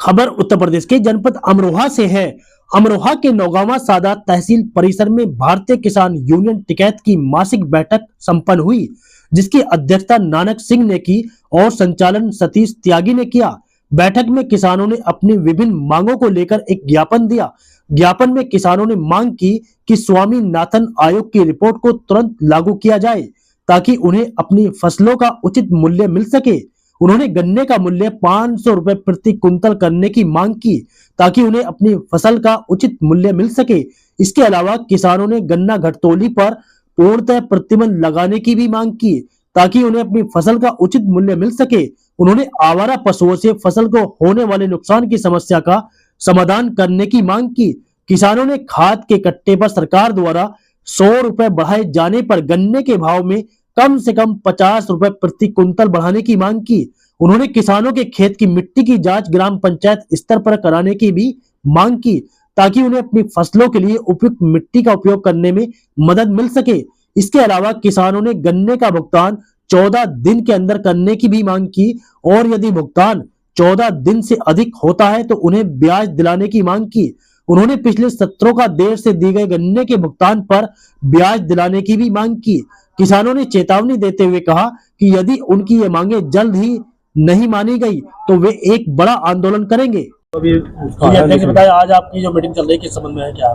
खबर उत्तर प्रदेश के जनपद अमरोहा से है। अमरोहा के नौगावा सादा तहसील परिसर में भारतीय किसान यूनियन टिकैत की मासिक बैठक संपन्न हुई, जिसकी अध्यक्षता नानक सिंह ने की और संचालन सतीश त्यागी ने किया। बैठक में किसानों ने अपनी विभिन्न मांगों को लेकर एक ज्ञापन दिया। ज्ञापन में किसानों ने मांग की कि स्वामीनाथन आयोग की रिपोर्ट को तुरंत लागू किया जाए ताकि उन्हें अपनी फसलों का उचित मूल्य मिल सके। उन्होंने गन्ने का मूल्य 500 रुपए प्रति कुंतल करने की मांग की ताकि उन्हें अपनी फसल का उचित मूल्य मिल सके। इसके अलावा किसानों ने गन्ना घटतौली पर पूर्णतः प्रतिबंध लगाने की भी मांग की ताकि उन्हें अपनी फसल का उचित मूल्य मिल सके। उन्होंने आवारा पशुओं से फसल को होने वाले नुकसान की समस्या का समाधान करने की मांग की। किसानों ने खाद के कट्टे पर सरकार द्वारा 100 रुपए बढ़ाए जाने पर गन्ने के भाव में कम से कम 50 रुपए प्रति कुंतल बढ़ाने की मांग की। उन्होंने किसानों के खेत की मिट्टी की जांच ग्राम पंचायत स्तर पर कराने की भी मांग की ताकि उन्हें अपनी फसलों के लिए उपयुक्त मिट्टी का उपयोग करने में मदद मिल सके। इसके अलावा किसानों ने गन्ने का भुगतान 14 दिन के अंदर करने की भी मांग की और यदि भुगतान 14 दिन से अधिक होता है तो उन्हें ब्याज दिलाने की मांग की। उन्होंने पिछले सत्रों का देर से दिए गए गन्ने के भुगतान पर ब्याज दिलाने की भी मांग की। किसानों ने चेतावनी देते हुए कहा कि यदि उनकी ये मांगे जल्द ही नहीं मानी गई तो वे एक बड़ा आंदोलन करेंगे। अभी बताइए, आज आपकी जो मीटिंग चल रही है किस संबंध में है? क्या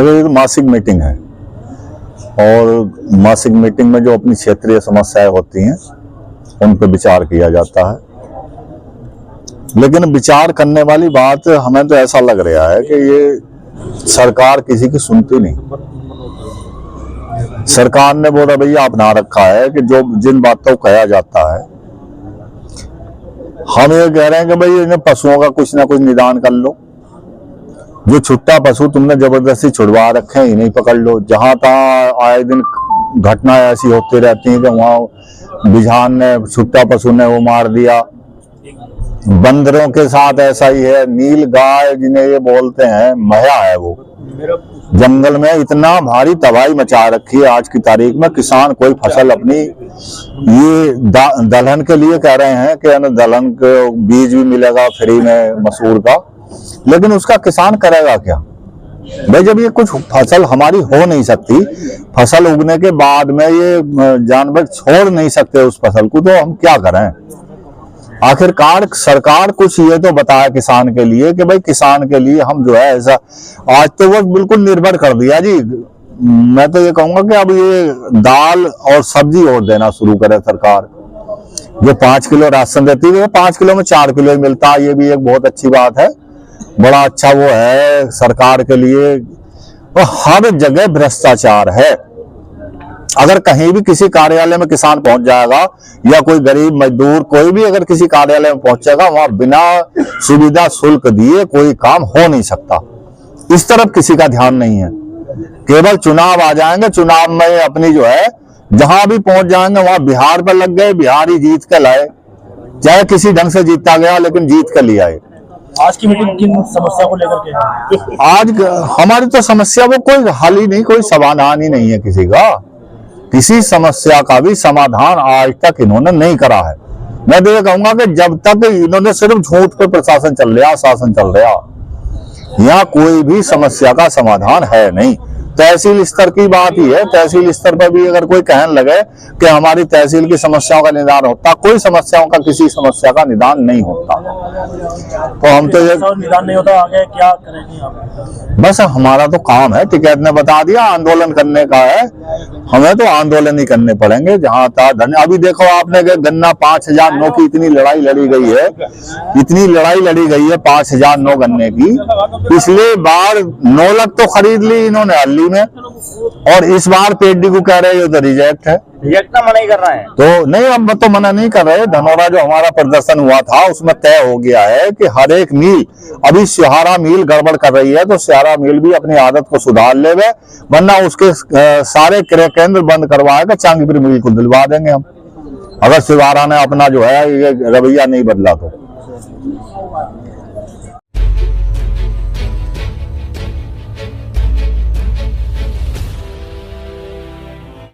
ये तो मासिक मीटिंग है और मासिक मीटिंग में जो अपनी क्षेत्रीय समस्याएं होती हैं उन पर विचार किया जाता है। लेकिन विचार करने वाली बात हमें तो ऐसा लग रहा है कि ये सरकार किसी की सुनती नहीं। सरकार ने वो रवैया अपना रखा है कि जो जिन बातों को कहा जाता है, हम ये कह रहे हैं कि भाई इन्हें पशुओं का कुछ ना कुछ निदान कर लो। जो छुट्टा पशु तुमने जबरदस्ती छुड़वा रखे हैं इन्हें पकड़ लो। जहां तहां आए दिन घटनाएं ऐसी होती रहती हैं कि वहां बिझान ने छुट्टा पशु ने वो मार दिया। बंदरों के साथ ऐसा ही है। नील गाय जिन्हें ये बोलते हैं, मया है, वो जंगल में इतना भारी तबाही मचा रखी है। आज की तारीख में किसान कोई फसल अपनी ये दलहन के लिए कह रहे हैं कि दलहन के बीज भी मिलेगा फ्री में मसूर का, लेकिन उसका किसान करेगा क्या भाई? जब ये कुछ फसल हमारी हो नहीं सकती, फसल उगने के बाद में ये जानवर छोड़ नहीं सकते उस फसल को, तो हम क्या करें? आखिरकार सरकार कुछ ये तो बताया किसान के लिए कि भाई किसान के लिए हम जो है ऐसा, आज तो वो बिल्कुल निर्भर कर दिया जी। मैं तो ये कहूंगा कि अब ये दाल और सब्जी और देना शुरू करे सरकार। जो 5 किलो राशन देती है 5 किलो में 4 किलो ही मिलता है, ये भी एक बहुत अच्छी बात है। बड़ा अच्छा वो है सरकार के लिए। तो हर जगह भ्रष्टाचार है। अगर कहीं भी किसी कार्यालय में किसान पहुंच जाएगा या कोई गरीब मजदूर कोई भी अगर किसी कार्यालय में पहुंचेगा, वहां बिना सुविधा शुल्क दिए कोई काम हो नहीं सकता। इस तरफ किसी का ध्यान नहीं है। केवल चुनाव आ जाएंगे, चुनाव में अपनी जो है जहां भी पहुंच जाएंगे वहां बिहार पर लग गए, बिहार ही जीत के लाए, चाहे किसी ढंग से जीता गया लेकिन जीत के लिए आए। आज की मीटिंग किन समस्या को लेकर के? आज हमारी तो समस्या वो कोई हल ही नहीं, कोई समाधान ही नहीं है किसी का। किसी समस्या का भी समाधान आज तक इन्होंने नहीं करा है। मैं तो ये कहूंगा कि जब तक इन्होंने सिर्फ झूठ पे प्रशासन चल रहा, शासन चल रहा, यहाँ कोई भी समस्या का समाधान है नहीं। तहसील स्तर की बात ही है। तहसील स्तर पर भी अगर कोई कहने लगे कि हमारी तहसील की समस्याओं का निदान होता, कोई समस्याओं का किसी समस्या का निदान नहीं होता। तो हम तो ये निदान नहीं होता, आगे क्या करेंगे आप? बस हमारा तो काम है, टिकैत ने बता दिया आंदोलन करने का है। हमें तो आंदोलन ही करने पड़ेंगे जहां तक। अभी देखो आपने गन्ना 5009 की इतनी लड़ाई लड़ी गई है, इतनी लड़ाई लड़ी गई है 5009 गन्ने की। पिछले बार 9 लाख तो खरीद ली इन्होंने अल्ली में, और इस बार पेडी को कह रहे हो तो रिजेक्ट है। रिजेक्ट का मना ही कर रहा है तो नहीं, हम तो मना नहीं कर रहे। धनौरा जो हमारा प्रदर्शन हुआ था उसमें तय हो गया है कि हर एक मिल, अभी स्यारा मिल गड़बड़ कर रही है तो स्यारा मिल भी अपनी आदत को सुधार ले, वरना उसके सारे क्रय केंद्र बंद करवाएगा, चांगीपुर मिल को दिलवा देंगे हम, अगर स्यारा ने अपना जो है ये रवैया नहीं बदला तो।